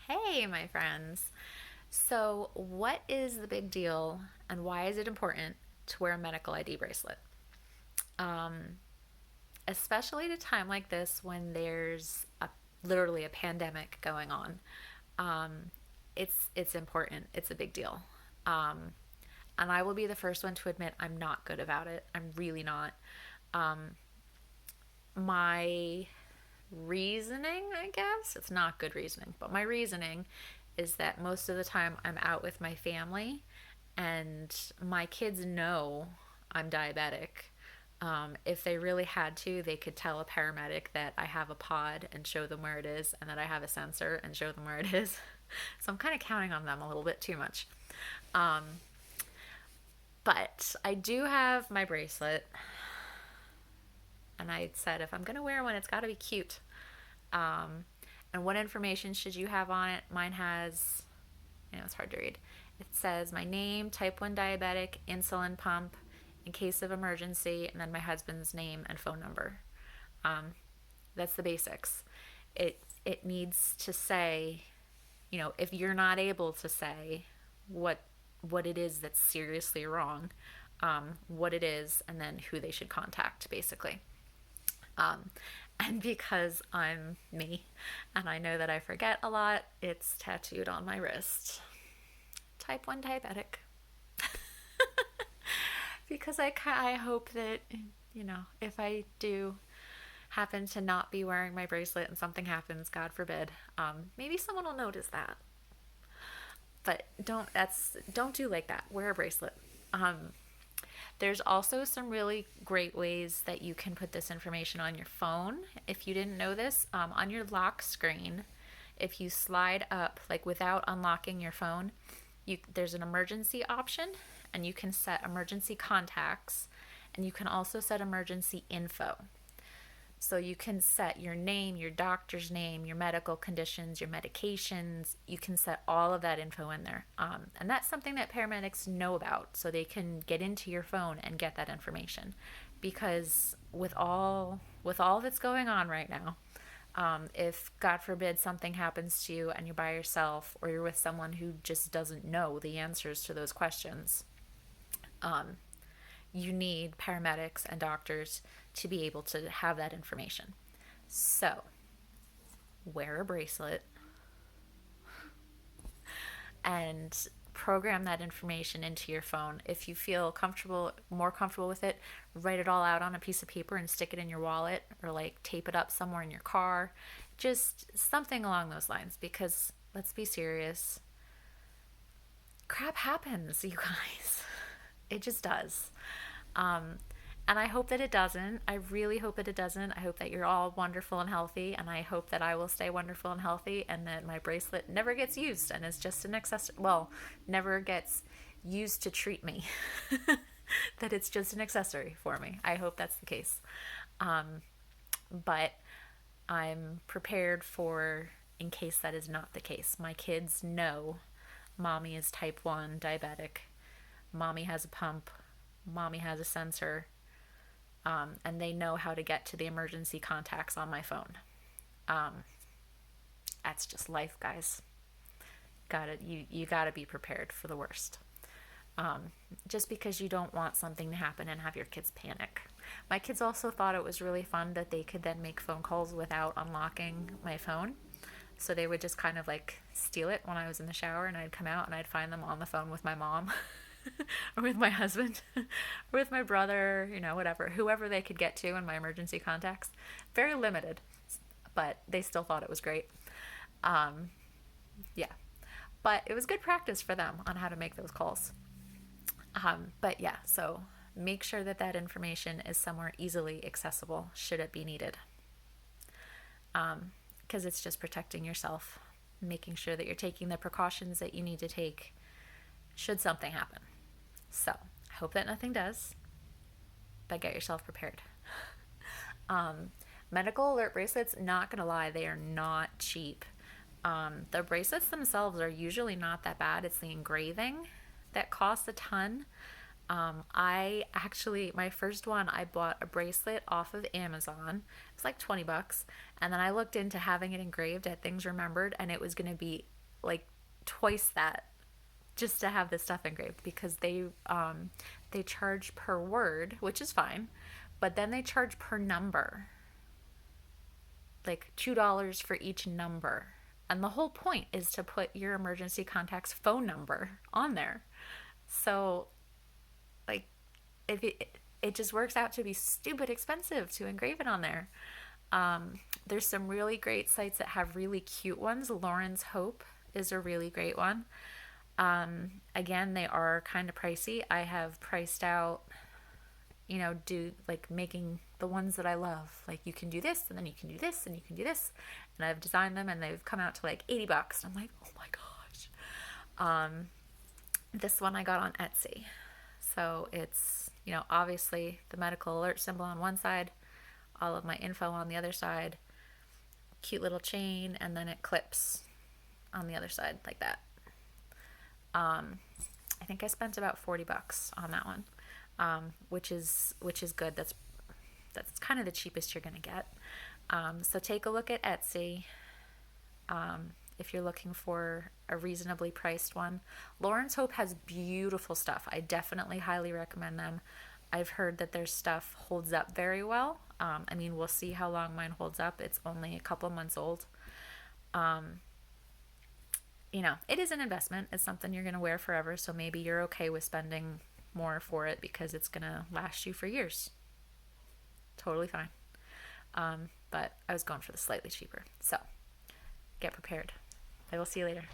Hey, my friends. So, what is the big deal and why is it important to wear a medical ID bracelet? Um, Especially at a time like this when literally a pandemic going on. Um, it's important. It's a big deal. Um, and I will be the first one to admit I'm not good about it. I'm really not. Um, my reasoning, I guess, it's not good reasoning, but my reasoning is that most of the time I'm out with my family and my kids know I'm diabetic. If they really had to, they could tell a paramedic that I have a pod and show them where it is, and that I have a sensor and show them where it is. So I'm kind of counting on them a little bit too much. Um, but I do have my bracelet, and I said if I'm going to wear one, it's got to be cute. Um, and what information should you have on it? Mine has, it's hard to read. It says my name, type 1 diabetic, insulin pump, in case of emergency, and then my husband's name and phone number. Um, that's the basics. It needs to say, if you're not able to say what what it is that's seriously wrong, what it is, and then who they should contact, basically. Um, and because I'm me and I know that I forget a lot, it's tattooed on my wrist. Type 1 diabetic. Because I hope that, if I do happen to not be wearing my bracelet and something happens, God forbid, maybe someone will notice that. But don't do like that. Wear a bracelet. Um, There's also some really great ways that you can put this information on your phone. If you didn't know this, on your lock screen, if you slide up, like without unlocking your phone, there's an emergency option, and you can set emergency contacts, and you can also set emergency info. So you can set your name, your doctor's name, your medical conditions, your medications. You can set all of that info in there. And that's something that paramedics know about, so they can get into your phone and get that information. Because with all that's going on right now, if God forbid something happens to you and you're by yourself or you're with someone who just doesn't know the answers to those questions, um, you need paramedics and doctors to be able to have that information. So, wear a bracelet and program that information into your phone. If you feel more comfortable with it, write it all out on a piece of paper and stick it in your wallet, or like tape it up somewhere in your car. Just something along those lines, because let's be serious. Crap happens, you guys. It just does. Um, and I hope that it doesn't. I really hope that it doesn't. I hope that you're all wonderful and healthy. And I hope that I will stay wonderful and healthy, and that my bracelet never gets used and is just an accessory. Well, never gets used to treat me. That it's just an accessory for me. I hope that's the case. Um, but I'm prepared for in case that is not the case. My kids know mommy is type 1 diabetic. Mommy has a pump. Mommy has a sensor. And they know how to get to the emergency contacts on my phone. Um, that's just life, guys. You gotta be prepared for the worst. Um, just because you don't want something to happen and have your kids panic. My kids also thought it was really fun that they could then make phone calls without unlocking my phone. So they would just kind of like steal it when I was in the shower, and I'd come out and I'd find them on the phone with my mom. Or with my husband, or with my brother, whatever, whoever they could get to in my emergency contacts. Very limited, but they still thought it was great. Um, yeah, but it was good practice for them on how to make those calls. But yeah, so make sure that that information is somewhere easily accessible should it be needed. Because it's just protecting yourself, making sure that you're taking the precautions that you need to take should something happen. So, I hope that nothing does, but get yourself prepared. Um, Medical alert bracelets, not gonna lie, they are not cheap. The bracelets themselves are usually not that bad. It's the engraving that costs a ton. I actually, my first one, I bought a bracelet off of Amazon. It was like $20. And then I looked into having it engraved at Things Remembered, and it was going to be like twice that just to have this stuff engraved because they charge per word, which is fine, but then they charge per number, like $2 for each number. And the whole point is to put your emergency contact's phone number on there. So, like, if it just works out to be stupid expensive to engrave it on there. There's some really great sites that have really cute ones. Lauren's Hope is a really great one. Again, they are kind of pricey. I have priced out, do like making the ones that I love. Like you can do this, and then you can do this, and you can do this. And I've designed them, and they've come out to like $80. And I'm like, oh my gosh. This one I got on Etsy. So it's, obviously the medical alert symbol on one side, all of my info on the other side, cute little chain, and then it clips on the other side like that. I think I spent about $40 on that one, which is good. That's kind of the cheapest you're gonna get. So take a look at Etsy if you're looking for a reasonably priced one. Lauren's Hope has beautiful stuff. I definitely highly recommend them. I've heard that their stuff holds up very well. I mean, we'll see how long mine holds up. It's only a couple months old. It is an investment. It's something you're going to wear forever. So maybe you're okay with spending more for it because it's going to last you for years. Totally fine. But I was going for the slightly cheaper. So get prepared. I will see you later.